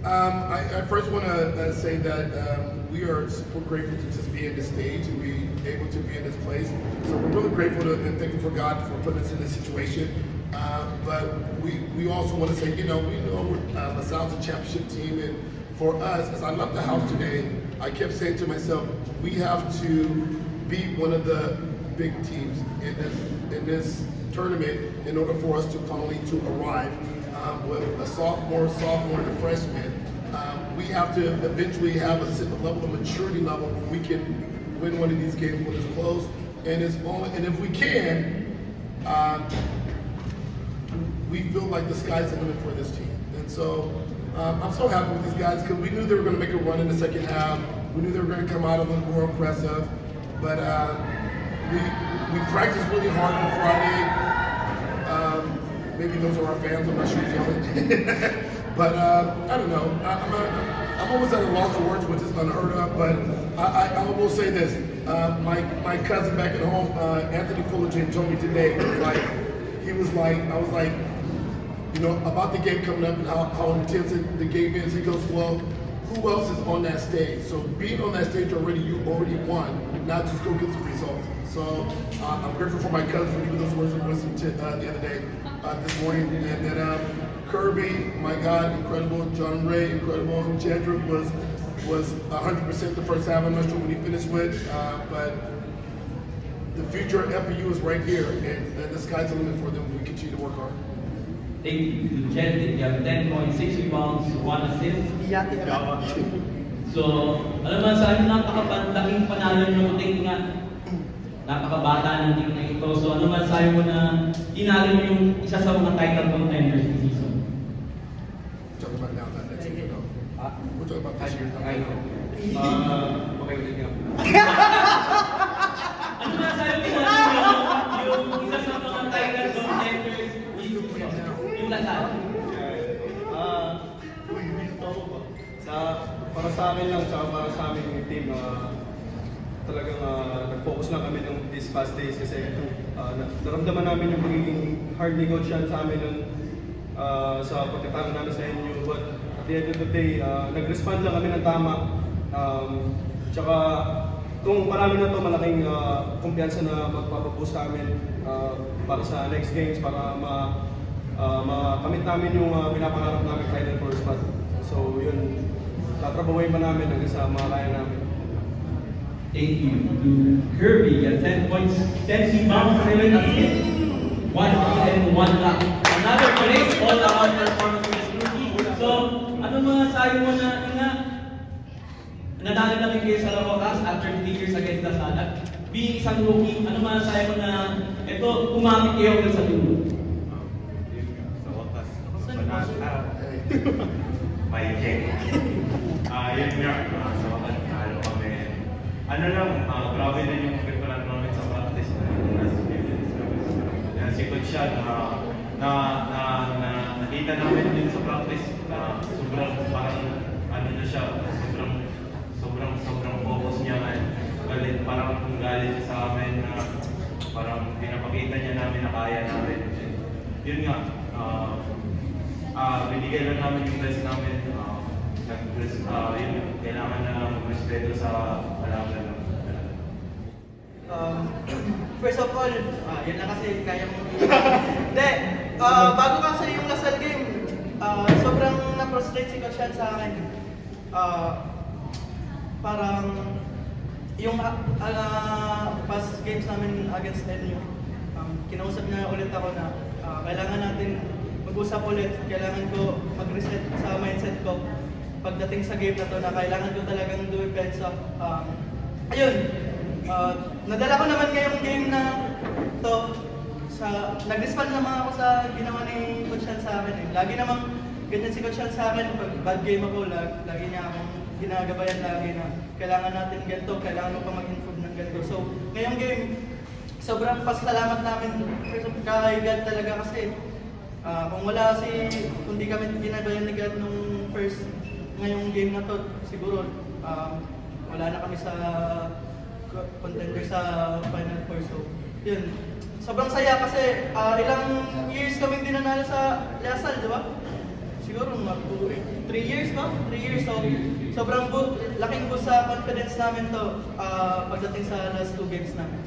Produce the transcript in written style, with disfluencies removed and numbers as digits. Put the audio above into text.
I first want to say that we are super grateful to just be in this stage and be able to be in this place. So we're really grateful and thankful for God for putting us in this situation. But we also want to say, we know we're LaSalle's a championship team, and for us, as I left the house today, I kept saying to myself, we have to beat one of the big teams in this tournament in order for us to finally arrive. With a sophomore, and a freshman, we have to eventually have a level of maturity level where we can win one of these games when it's close. And if we can, we feel like the sky's the limit for this team. And so I'm so happy with these guys because we knew they were going to make a run in the second half. We knew they were going to come out a little more impressive. But we practiced really hard on Friday. Maybe those are our fans, I'm not sure who's yelling. But I don't know. I'm always at a loss of words, which is unheard of, but I will say this. My cousin back at home, Anthony Fullerton, told me today, I was like, about the game coming up and how intense the game is. He goes, well, who else is on that stage? So being on that stage already, you already won. Now just go get the results. So I'm grateful for my cousin for those words of wisdom the other day, this morning. And then Kirby, my God, incredible. John Ray, incredible. Jedrick was 100% the first half. I'm not sure what he finished with, but the future at FAU is right here, and the sky's the limit for them. We continue to work hard. Thank you to Jedrick. You have 10.6 rebounds, 1 assist. So, alam mo, sa amin napakalaking panalo nyo, tingin nga, napakabata ng team na ito. So, ano masasabi mo na inalo nyo yung isa sa mga title contenders this season? We're talking about now, not next year, no? We're talking about this year. I know. Okay, ulit nga. Ano masasabi mo na yung isa sa mga title contenders yung LaSalle? Para sa akin lang, tsaka para sa amin yung team, talagang nag-focus lang kami ng these past days kasi naramdaman namin yung pagiging hard ni Coach Sean sa amin nun sa pagkatalo namin sa NU. But at the end of the day, nag-respond lang kami ng tama. Tsaka itong panalo na ito, malaking kumpiyansa na magpapaboost sa amin para sa next games, para makamit namin yung pinapangarap namin title for spot. So yun, tatrabahuin pa namin hanggang sa mga kaya namin. Thank you to Kirby at 10 points, 10 rebounds, 7 assists, 1 and 1 block. Another great all-around performance for this rookie. So, ano mga sabi mo na nadali na rin kayo sa Lawakas after 3 years against LaSalle? Being isang rookie, ano mga sabi mo na ito, umamit kayo ulit sa dulo? Sa wakas, may check. Yun nga, sa wakas, kami. Ano lang, grabe din yung preparan namin sa practice na nasa Philippines. Si Coach Sean, nakita namin din sa practice na sobrang parang ano na siya, sobrang focus niya galit, parang kung galit siya sa amin na parang pinapakita niya namin na kaya namin. Yun nga, binigay lang namin yung best namin. Yun, kailangan na mag-respeto sa kalaban. First of all, yun na kasi kaya mong hindi, bago kasi yung LaSalle game, sobrang na-frustrate si Coach Sean sa akin. Parang yung past games namin against NU, kinausap niya ulit ako na kailangan natin mag-usap ulit, kailangan ko mag-reset sa mindset ko pagdating sa game na to, na kailangan ko talagang dumepensa. Ayun, nadala ko naman ngayong game na to, nag-respond naman ako sa ginawa ni Coach Sean sa akin. Lagi namang ganyan si Coach Sean sa akin, pag bad game ako, lagi niya akong ginagabayan lagi na kailangan natin ganito, kailangan mo pa mag-improve ng ganito. So, ngayong game, sobrang pasalamat namin kay God talaga kasi kung wala kung di kami ginabayan ni God nung first ngayong game na to, siguro wala na kami sa contender sa Final Four. So, yun. Sobrang saya kasi ilang years kaming dinanalo sa LaSalle, di ba? siguro mga 3 years ba? 3 years. So, sobrang laking boost sa confidence namin to pagdating sa last 2 games namin.